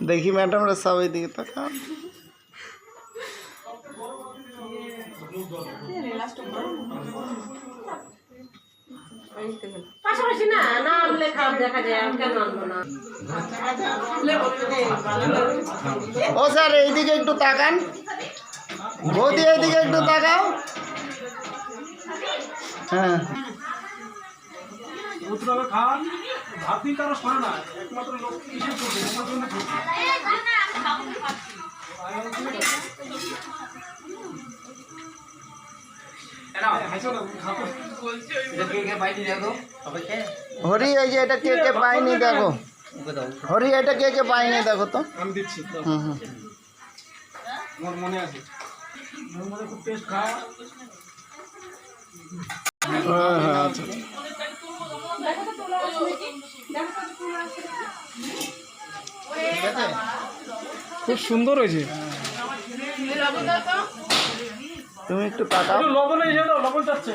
देखी मैडम सब एदिके ताकाओ পাশাপাশি না নাম লেখা দেখা যায় কেন আনবো না ও স্যার এইদিকে একটু তাকান বৌদি এইদিকে একটু তাকাও হ্যাঁ খান ভাবি কারো শোনে না একমাত্র লোক কিসের করবে আমার জন্য হরি এই যে এটা কে কে পায়নি দেখো হরি এটা কে কে পায়নি দেখো তো আমি দিচ্ছি আমার মনে আছে আমার মনে খুব টেস্ট খাওয়া হ্যাঁ হ্যাঁ আচ্ছা খুব সুন্দর হয়েছে তুমি একটু তাকাও লবণ চাচ্ছে